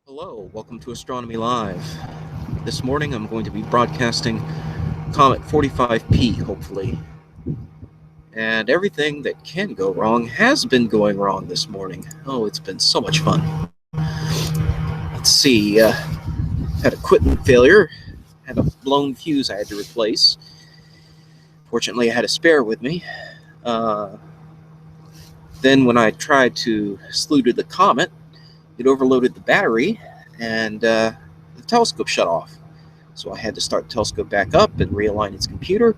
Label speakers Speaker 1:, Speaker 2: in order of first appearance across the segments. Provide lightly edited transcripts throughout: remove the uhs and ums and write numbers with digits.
Speaker 1: Hello, welcome to Astronomy Live. This morning I'm going to be broadcasting Comet 45P, hopefully. And everything that can go wrong has been going wrong this morning. Oh, it's been so much fun. Let's see, had a equipment failure, had a blown fuse I had to replace. Fortunately, I had a spare with me. Then when I tried to slew to the Comet, it overloaded the battery, and the telescope shut off. So I had to start the telescope back up and realign its computer.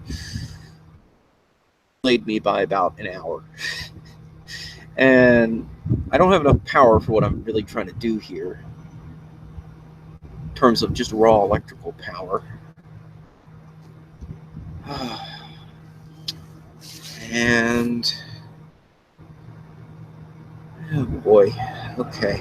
Speaker 1: Delayed me by about an hour. And I don't have enough power for what I'm really trying to do here in terms of just raw electrical power. And oh boy, okay.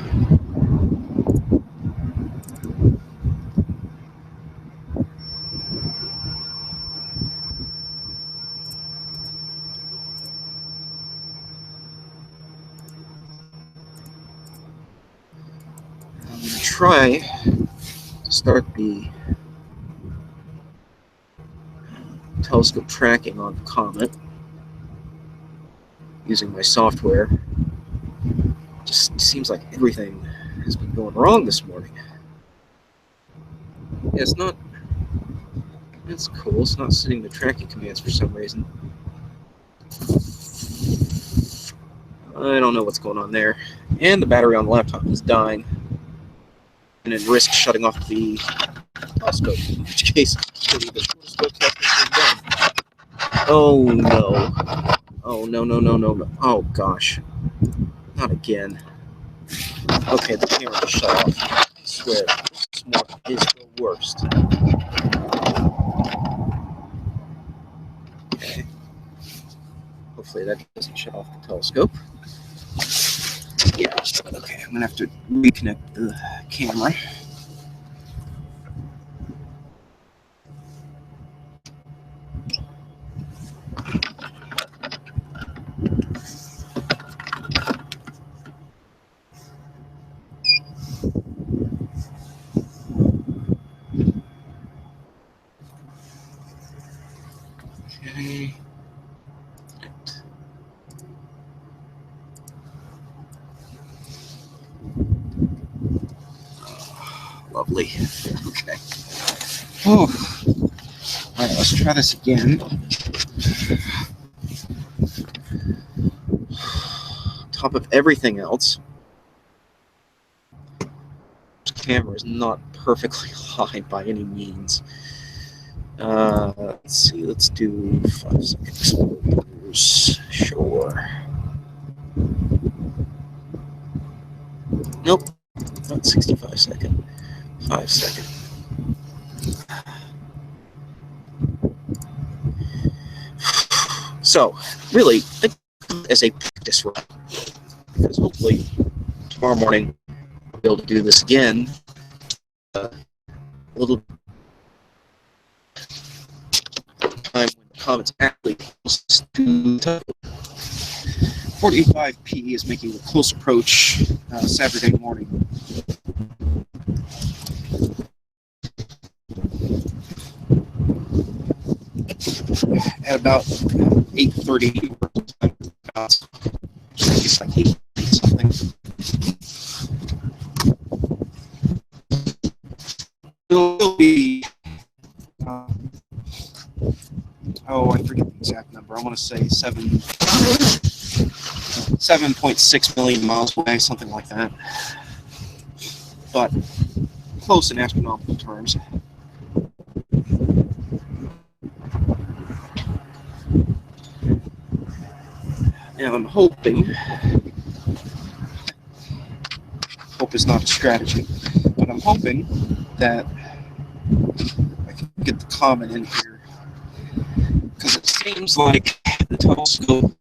Speaker 1: I'm going to try to start the telescope tracking on the Comet using my software. Just seems like everything has been going wrong this morning. Yeah, it's not. That's cool. It's not setting the tracking commands for some reason. I don't know what's going on there. And the battery on the laptop is dying. And it risks shutting off the telescope, in which case, the telescope has been done. Oh no. Oh no. Oh gosh. Not again. Okay, the camera just shut off. I swear, this one is the worst. Okay. Hopefully that doesn't shut off the telescope. Yeah, okay, I'm gonna have to reconnect the camera. Okay. Lovely. Okay. Oh. All right, let's try this again. On top of everything else, this camera is not perfectly aligned by any means. Let's see. Let's do 5-second exposures. Sure. Nope. Not 65 second. 5 second. So, really, think of it as a practice run, because hopefully tomorrow morning I'll be able to do this again. A little time when the Comet's actually close to the 45P is making a close approach Saturday morning. At about 8:30, it's like 8 something. It'll be, I forget the exact number. I want to say 7.6 million miles away, something like that. But close in astronomical terms. And I'm hoping, hope is not a strategy, but I'm hoping that I can get the Comet in here, because it seems like the telescope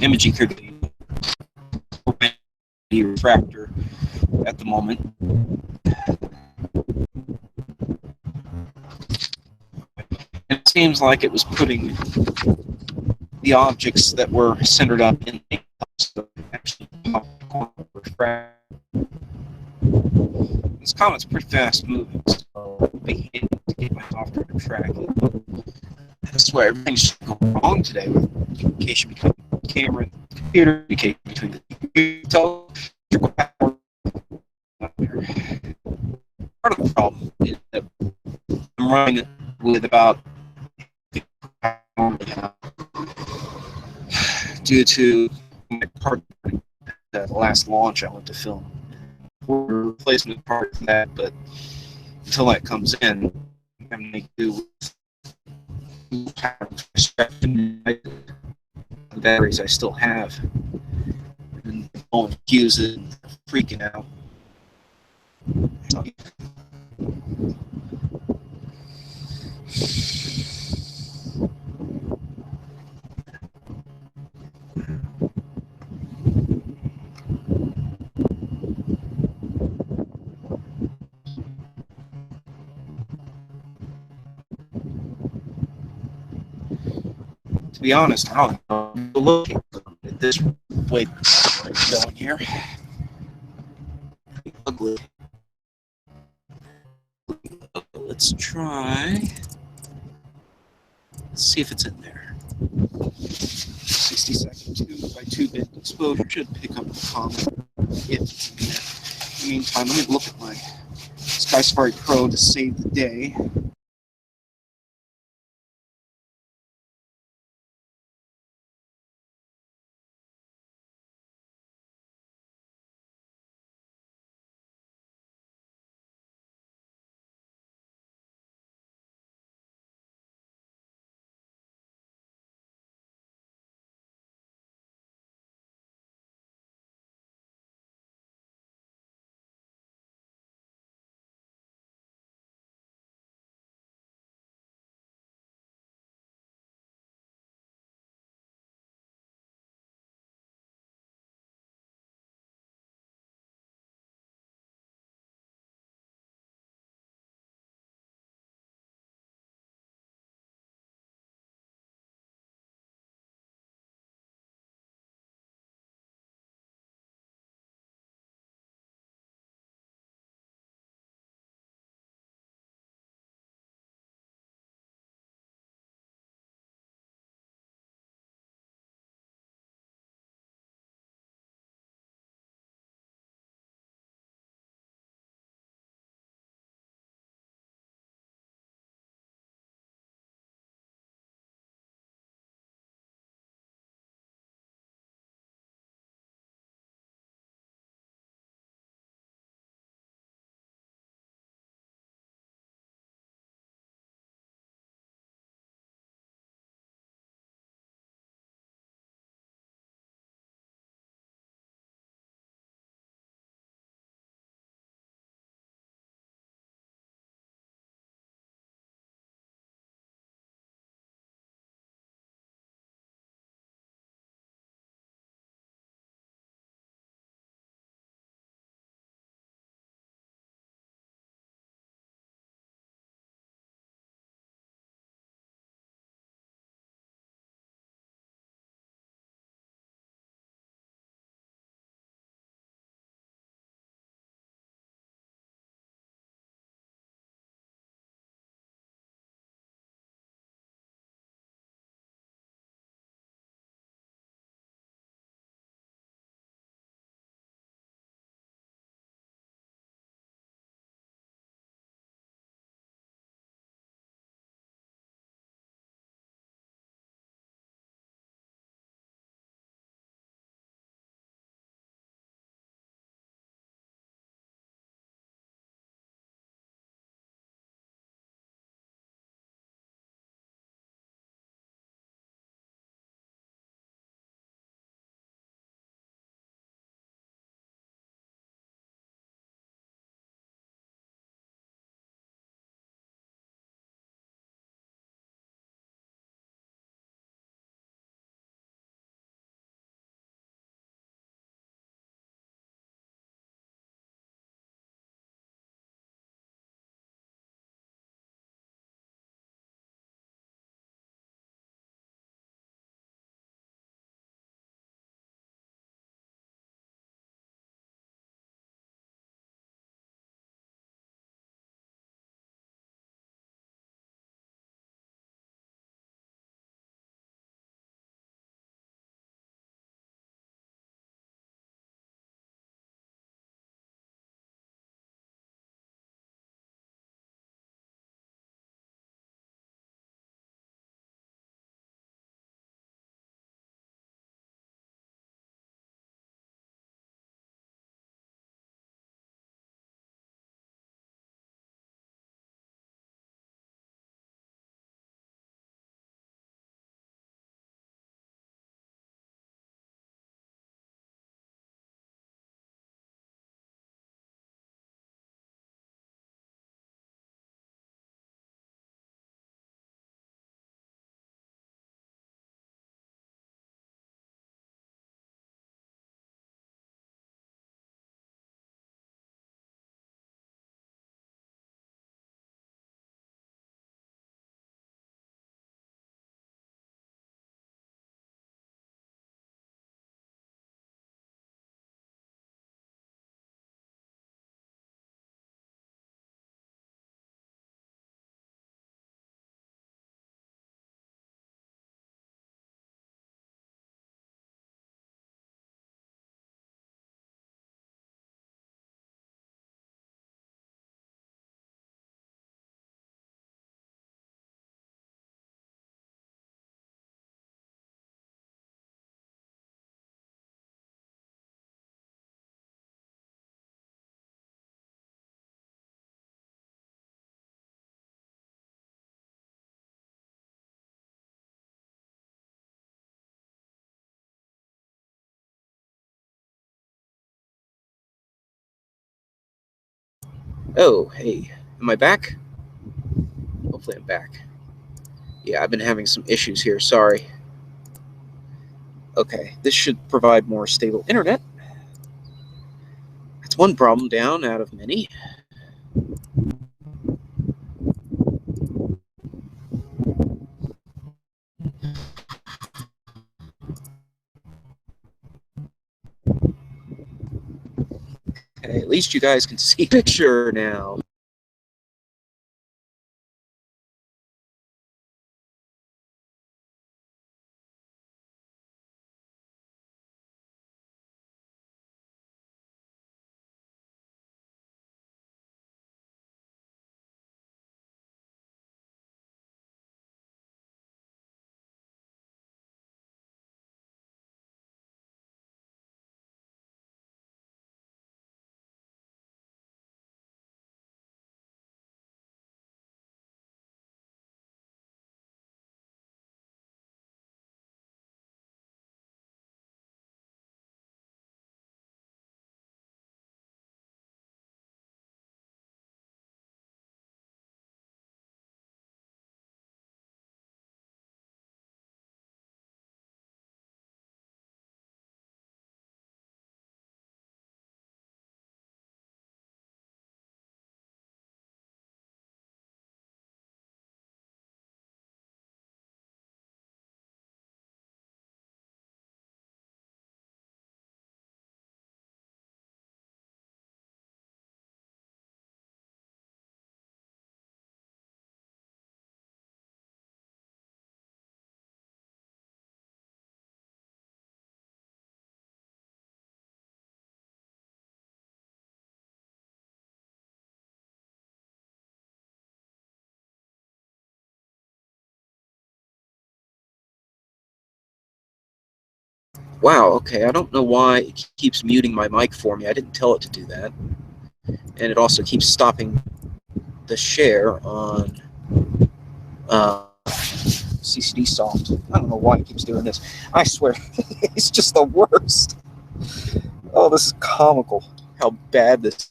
Speaker 1: imaging here, the refractor at the moment. It seems like it was putting the objects that were centered up in the telescope actually refract. This Comet's pretty fast moving, so it'll be handy to get my software to track it. That's why everything's going wrong today with communication between the camera and the computer, communication between the computer. Part of the problem is that I'm running it with about due to my part the last launch I went to film. We're replacing the part of that, but until that comes in, I'm going to make do with the batteries I still have. And I won't use it, freaking out. To be honest, I don't know. Look at this way it's going here. Ugly. Let's try. Let's see if it's in there. 60 second 2x2 bit exposure should pick up the Comet if it's in there. In the meantime, let me look at my Sky Safari Pro to save the day. Oh, hey. Am I back? Hopefully I'm back. Yeah, I've been having some issues here. Sorry. Okay, this should provide more stable internet. That's one problem down out of many. Okay, at least you guys can see the picture now. Wow, okay, I don't know why it keeps muting my mic for me. I didn't tell it to do that. And it also keeps stopping the share on CCD Soft. I don't know why it keeps doing this. I swear, it's just the worst. Oh, this is comical. How bad this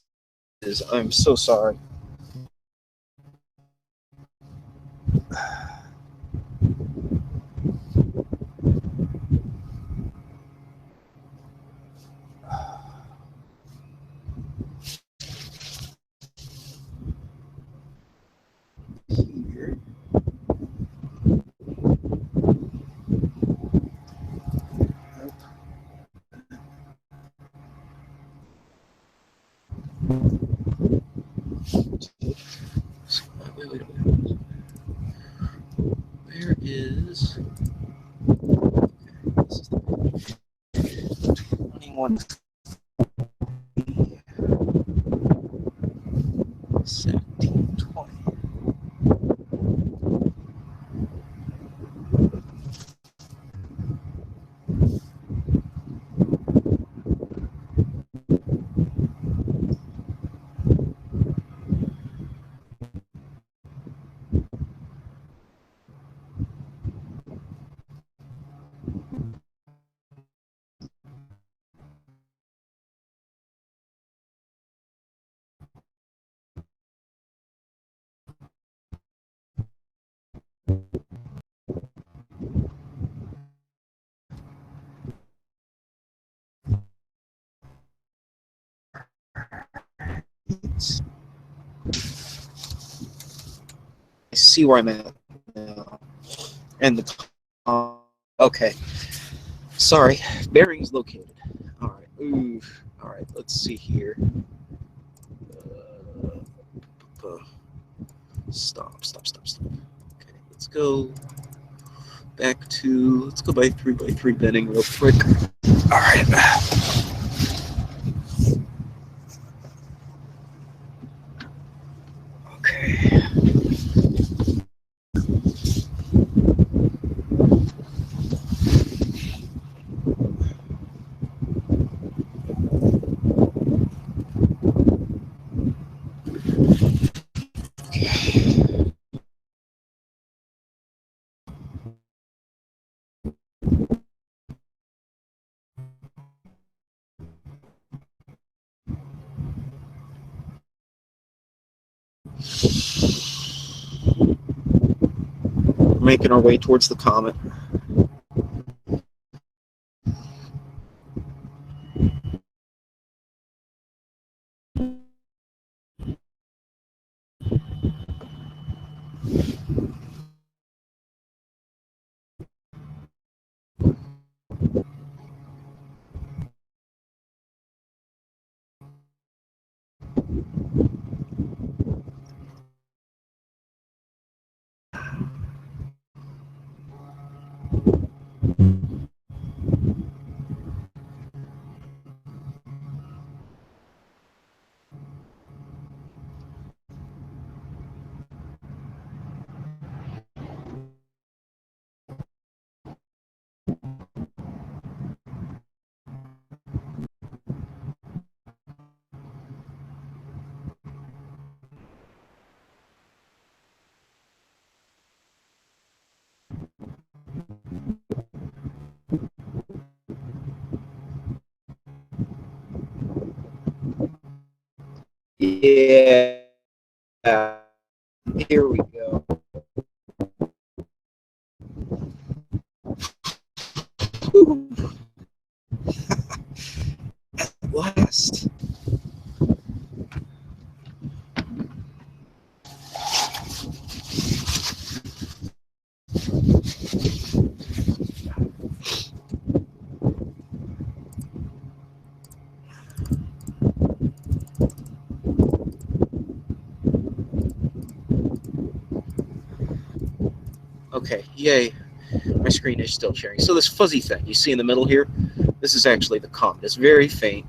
Speaker 1: is. I'm so sorry. Here. Wait. Where is? This is the 21. 1720. I see where I'm at now. And the okay. Sorry. Bearings located. All right. Ooh. All right. Let's see here. Stop. Okay. Let's go back to. Let's go by 3x3 bending real quick. All right. Okay. Making our way towards the comet. Yeah, here we go. At last. Okay, yay. My screen is still sharing. So this fuzzy thing you see in the middle here, this is actually the comet. It's very faint,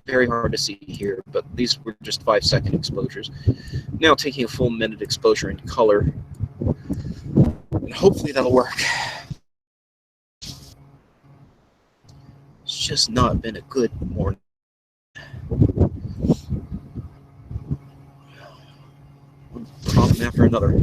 Speaker 1: very hard to see here, but these were just 5-second exposures. Now taking a full minute exposure in color, and hopefully that'll work. It's just not been a good morning. One problem after another.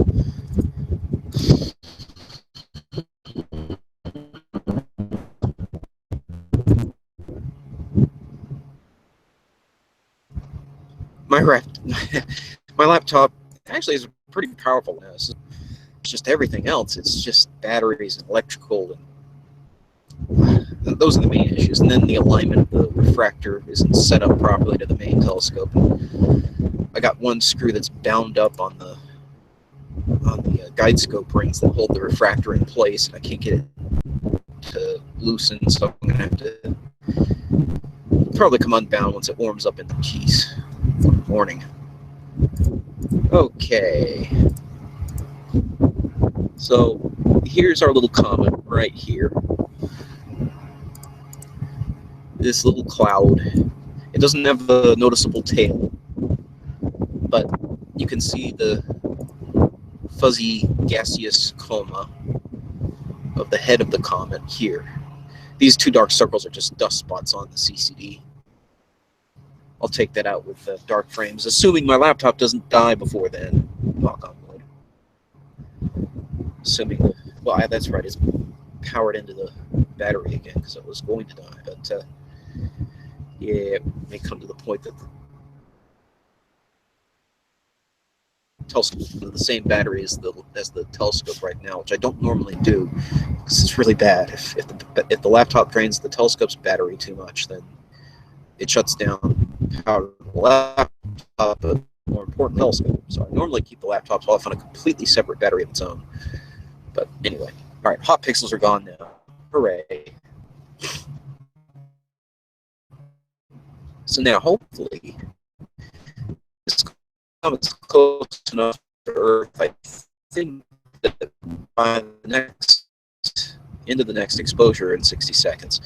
Speaker 1: My laptop actually is pretty powerful now. It's just everything else. It's just batteries and electrical, and those are the main issues. And then the alignment of the refractor isn't set up properly to the main telescope. I got one screw that's bound up on the guide scope rings that hold the refractor in place, and I can't get it to loosen, so I'm going to have to probably come unbound once it warms up in the keys for the morning. Okay, so here's our little comet right here. This little cloud. It doesn't have a noticeable tail, but you can see the fuzzy gaseous coma of the head of the comet here. These two dark circles are just dust spots on the CCD. I'll take that out with the dark frames, assuming my laptop doesn't die before then. Knock on wood. Assuming, well, that's right, it's powered into the battery again because it was going to die. But yeah, it may come to the point that the telescope is the same battery as the telescope right now, which I don't normally do because it's really bad. If the laptop drains the telescope's battery too much, then it shuts down power of the laptop, but more important, the telescope. So I normally keep the laptops off on a completely separate battery of its own. But anyway, all right, hot pixels are gone now. Hooray! So now, hopefully, this comet's close enough to Earth. I think that by the into the next exposure in 60 seconds,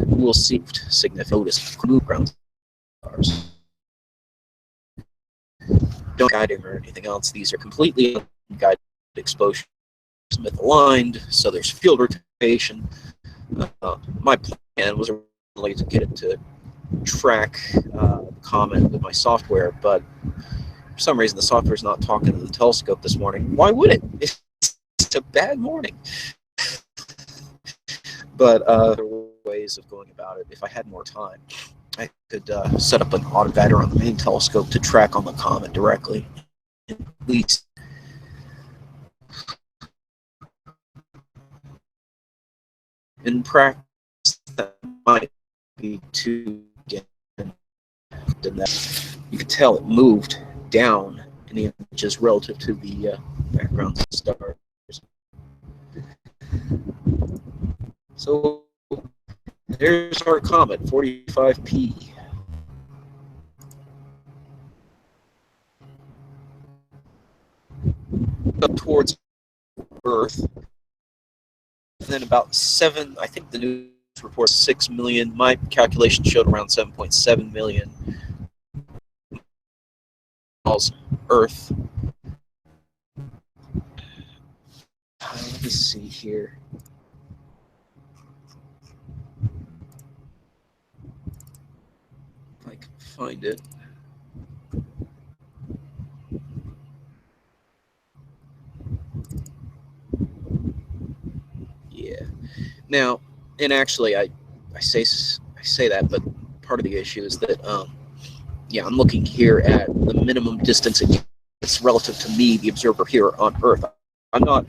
Speaker 1: we'll see significant ground stars. Don't guiding or anything else. These are completely unguided exposures, aligned, so there's field rotation. My plan was originally to get it to track the comet with my software, but for some reason the software is not talking to the telescope this morning. Why would it? It's a bad morning. But there were ways of going about it. If I had more time, I could set up an autodivider on the main telescope to track on the comet directly. least in practice, that might be too again. And that you could tell it moved down in the images relative to the background stars. So there's our comet, 45P. Up towards Earth. And then about 7, I think the news reports 6 million. My calculation showed around 7.7 million miles Earth. Let me see here. If I can find it. Yeah. Now, and actually, I say that, but part of the issue is that yeah, I'm looking here at the minimum distance it's relative to me, the observer here on Earth. I'm not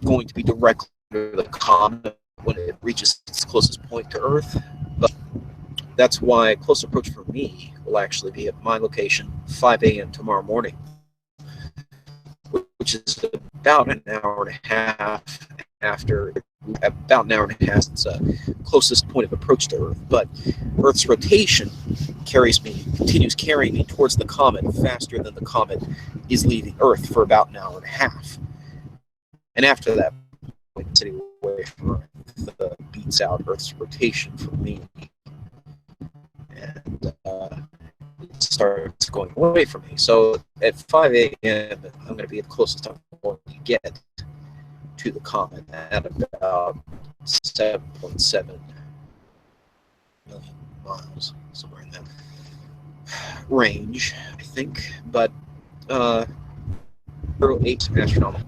Speaker 1: going to be directly under the comet when it reaches its closest point to Earth, but that's why close approach for me will actually be at my location 5 a.m. tomorrow morning, which is about an hour and a half after, about an hour and a half since closest point of approach to Earth. But Earth's rotation continues carrying me towards the comet faster than the comet is leaving Earth for about an hour and a half. And after that point, sitting away from Earth beats out Earth's rotation for me. And it starts going away from me. So at 5 a.m., I'm going to be the closest I'm going to get to the comet at about 7.7 million miles, somewhere in that range, I think. But 08 astronomical.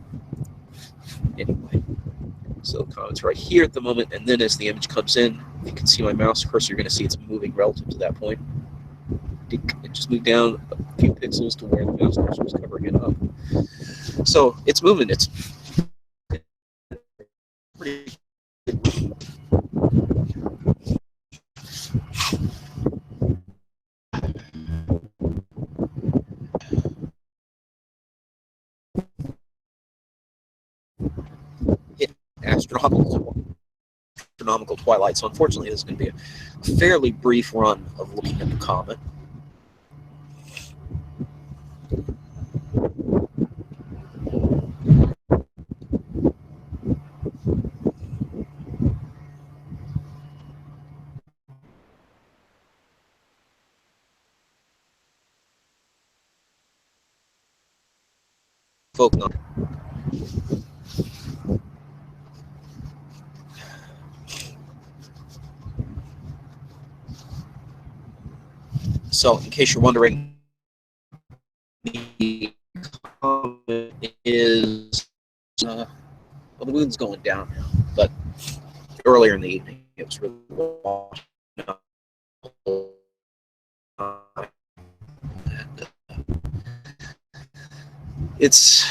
Speaker 1: Anyway, so the comet's right here at the moment, and then as the image comes in, you can see my mouse cursor. You're going to see it's moving relative to that point. It just moved down a few pixels to where the mouse cursor was covering it up. So it's moving. It's pretty good. Astronomical twilight. So unfortunately, this is going to be a fairly brief run of looking at the comet. Focus on. So, in case you're wondering, the comet is well, the moon's going down now, but earlier in the evening it was really long. It's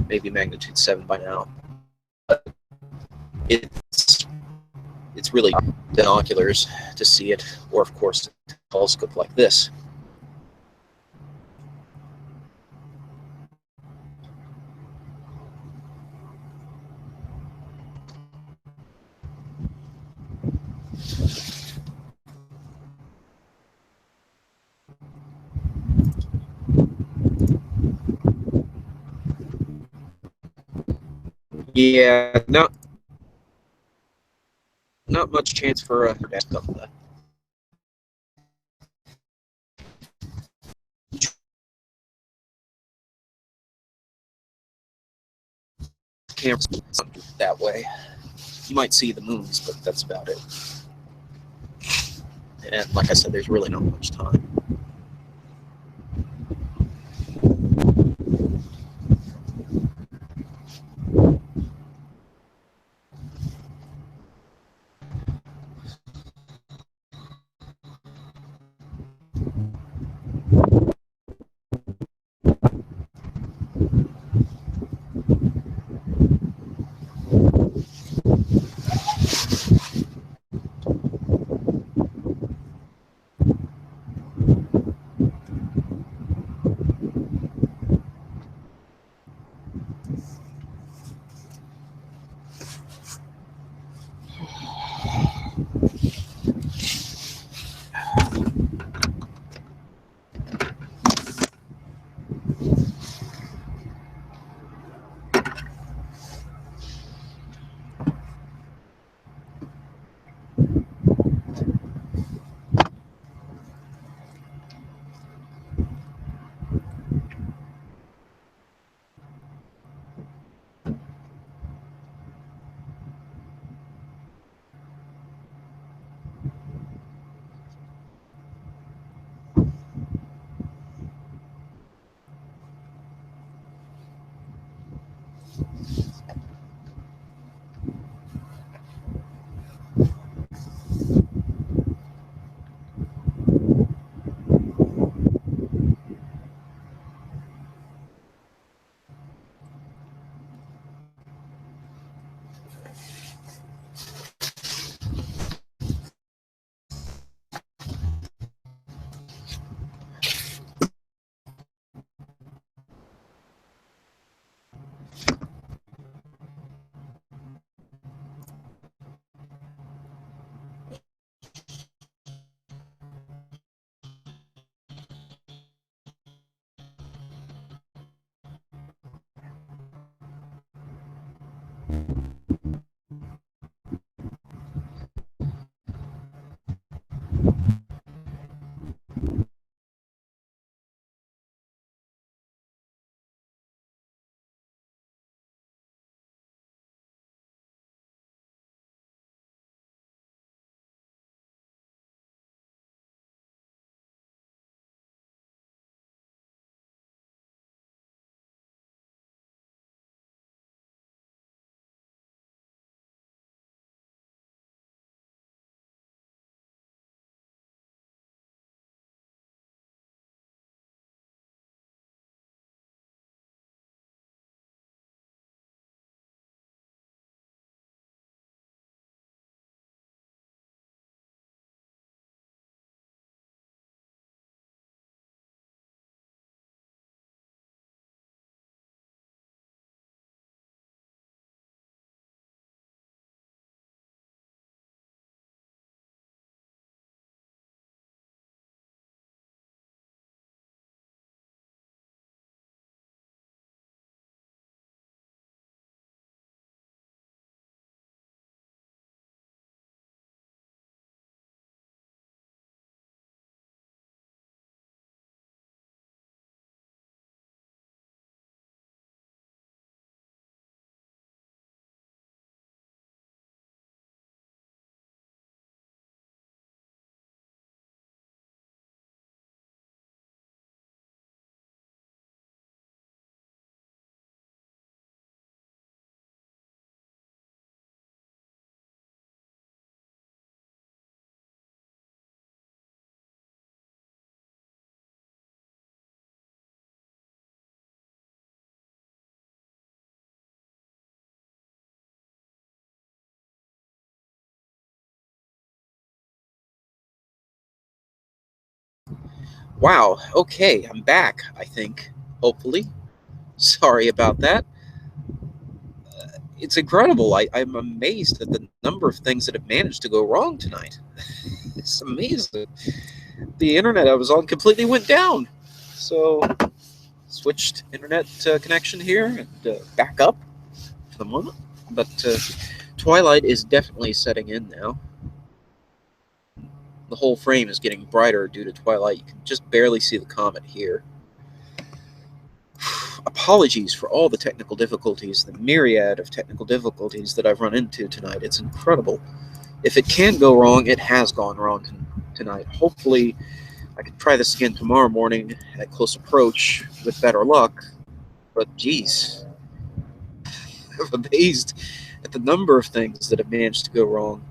Speaker 1: maybe magnitude 7 by now, but it's really binoculars to see it, or of course a telescope like this. Yeah, not much chance for a backup of that. Cameras that way. You might see the moons, but that's about it. And like I said, there's really not much time. Wow, okay, I'm back, I think, hopefully. Sorry about that. It's incredible. I'm amazed at the number of things that have managed to go wrong tonight. It's amazing. The internet I was on completely went down. So, switched internet connection here and back up for the moment. But twilight is definitely setting in now. The whole frame is getting brighter due to twilight. You can just barely see the comet here. Apologies for all the technical difficulties, the myriad of technical difficulties that I've run into tonight. It's incredible. If it can go wrong, it has gone wrong tonight. Hopefully, I can try this again tomorrow morning at close approach with better luck. But geez, I'm amazed at the number of things that have managed to go wrong.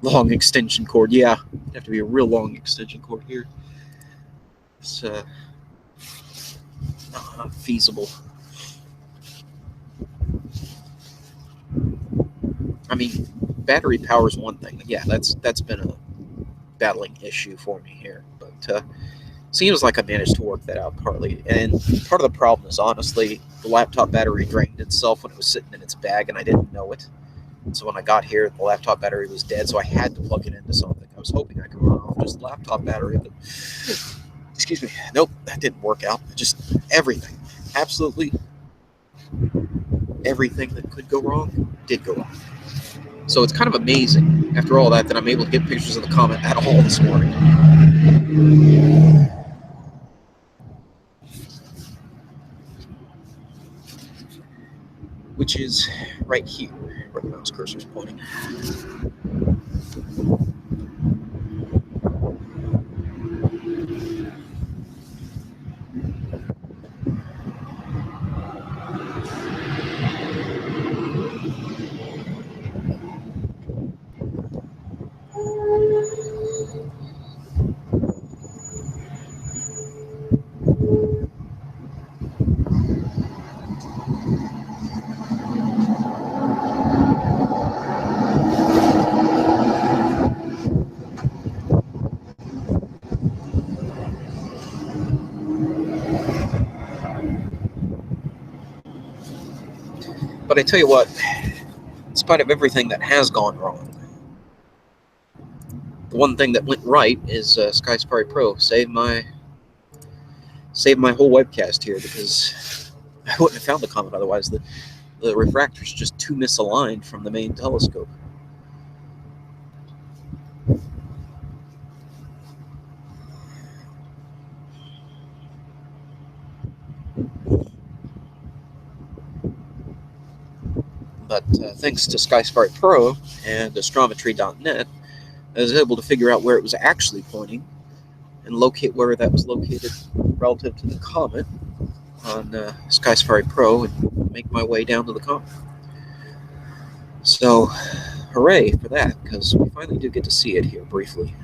Speaker 1: Long extension cord, yeah, it'd have to be a real long extension cord here. It's not feasible. I mean, battery power is one thing. Yeah, that's been a battling issue for me here, but seems like I managed to work that out partly. And part of the problem is honestly the laptop battery drained itself when it was sitting in its bag, and I didn't know it. So when I got here, the laptop battery was dead, so I had to plug it into something. I was hoping I could run off just the laptop battery, but excuse me, nope, that didn't work out. Just everything, absolutely everything that could go wrong did go wrong. So it's kind of amazing after all that I'm able to get pictures of the comet at all this morning. Which is right here, where the mouse cursor is pointing. But I tell you what, in spite of everything that has gone wrong, the one thing that went right is Sky Safari Pro saved my whole webcast here, because I wouldn't have found the comet otherwise. The the refractor's just too misaligned from the main telescope. But thanks to SkySafari Pro and astrometry.net, I was able to figure out where it was actually pointing and locate where that was located relative to the comet on SkySafari Pro and make my way down to the comet. So, hooray for that, because we finally do get to see it here briefly.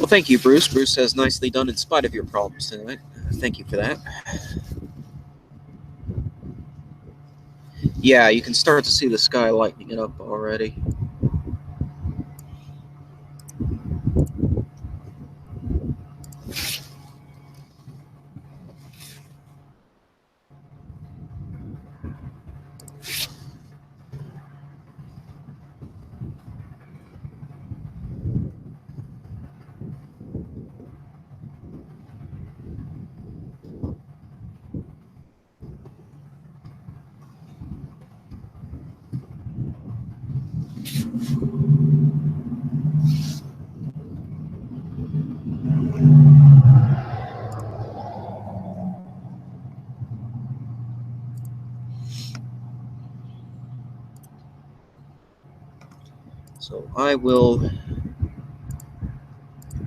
Speaker 1: Well, thank you, Bruce. Bruce says, nicely done in spite of your problems tonight. Thank you for that. Yeah, you can start to see the sky lightening it up already. So I will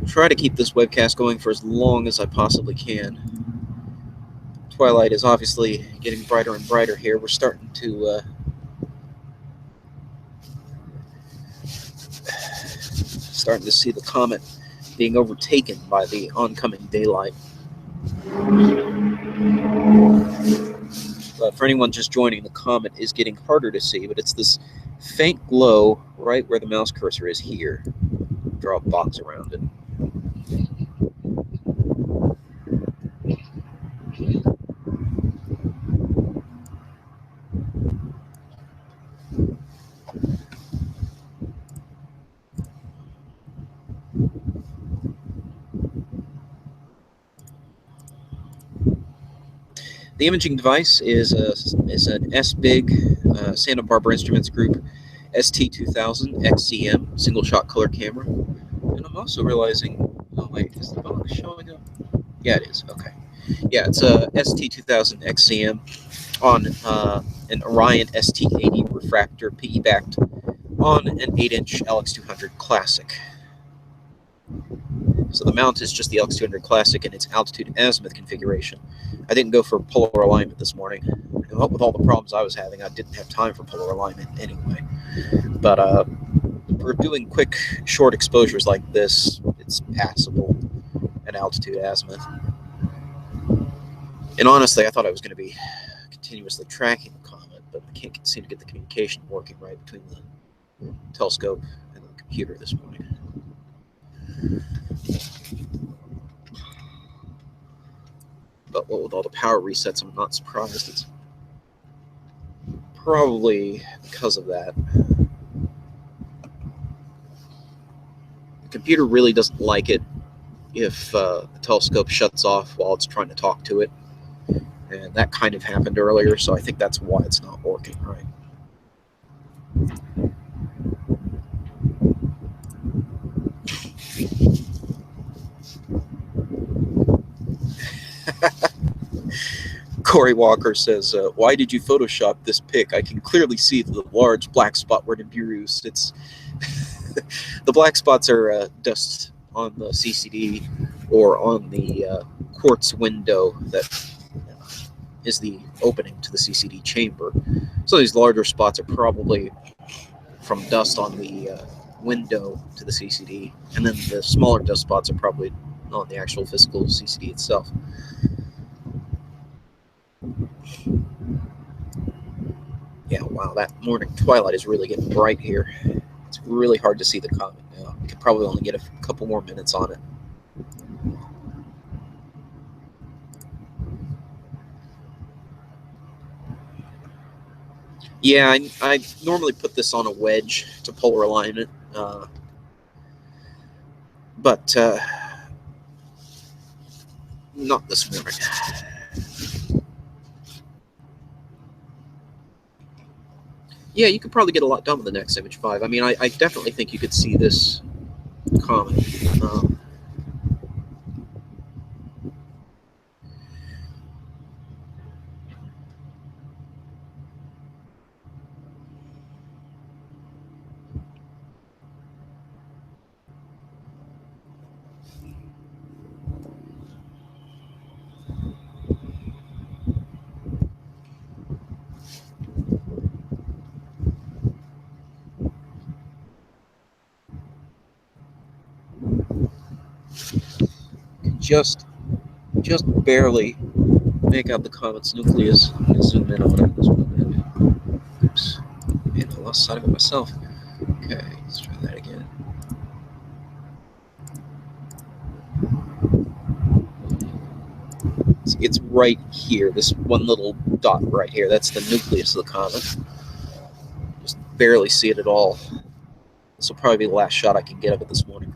Speaker 1: try to keep this webcast going for as long as I possibly can. Twilight is obviously getting brighter and brighter here. We're starting to see the comet being overtaken by the oncoming daylight. But for anyone just joining, the comet is getting harder to see, but it's this faint glow right where the mouse cursor is here. Draw a box around it. The imaging device is an SBIG Santa Barbara Instruments Group ST2000 XCM single-shot color camera. And I'm also realizing, oh wait, is the box showing up? Yeah, it is. Okay. Yeah, it's a ST2000 XCM on an Orion ST80 refractor, PE-backed, on an 8-inch LX200 Classic. So the mount is just the LX200 Classic in its altitude azimuth configuration. I didn't go for polar alignment this morning. And with all the problems I was having, I didn't have time for polar alignment anyway. But For doing quick, short exposures like this, it's passable at altitude azimuth. And honestly, I thought I was going to be continuously tracking the comet, but I can't seem to get the communication working right between the telescope and the computer this morning. But what with all the power resets, I'm not surprised. It's probably because of that. The computer really doesn't like it if the telescope shuts off while it's trying to talk to it. And that kind of happened earlier, so I think that's why it's not working right. Corey Walker says, why did you Photoshop this pic? I can clearly see the large black spot where Nibiru's. It's the black spots are dust on the CCD or on the quartz window that is the opening to the CCD chamber. So these larger spots are probably from dust on the window to the CCD, and then the smaller dust spots are probably on the actual physical CCD itself. Yeah, wow, that morning twilight is really getting bright here. It's really hard to see the comet now. We could probably only get a couple more minutes on it. Yeah, I normally put this on a wedge to polar align it, but not this morning. Yeah, you could probably get a lot done with the next image 5. I mean, I definitely think you could see this comet. Just barely make out the comet's nucleus. I'm gonna zoom in on it this one. Oops, man, I lost sight of it myself. Okay, let's try that again. It's right here, this one little dot right here. That's the nucleus of the comet. Just barely see it at all. This will probably be the last shot I can get of it this morning.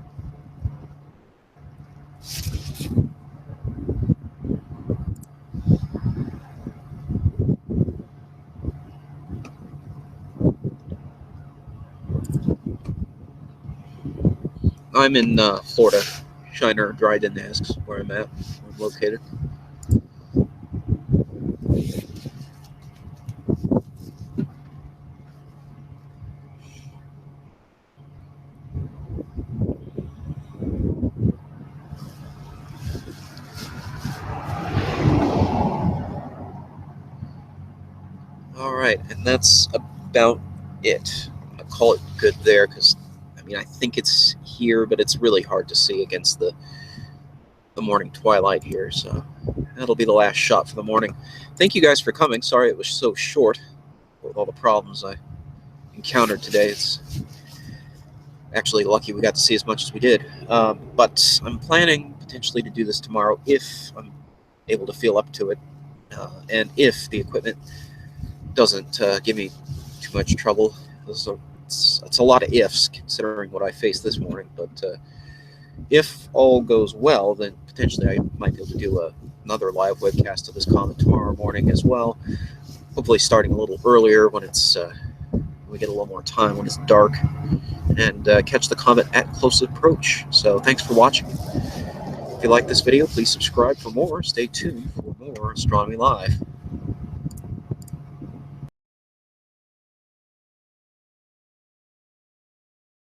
Speaker 1: I'm in Florida. Shiner Dryden asks where I'm at, where I'm located. All right, and that's about it. I'm gonna call it good there because I mean I think it's here, but it's really hard to see against the morning twilight here. So that'll be the last shot for the morning. Thank you guys for coming. Sorry it was so short with all the problems I encountered today. It's actually lucky we got to see as much as we did. But I'm planning potentially to do this tomorrow if I'm able to feel up to it, and if the equipment doesn't give me too much trouble. It's a lot of ifs considering what I faced this morning, but if all goes well, then potentially I might be able to do another live webcast of this comet tomorrow morning as well. Hopefully starting a little earlier when it's we get a little more time when it's dark, and catch the comet at close approach. So thanks for watching. If you like this video, please subscribe for more. Stay tuned for more Astronomy Live.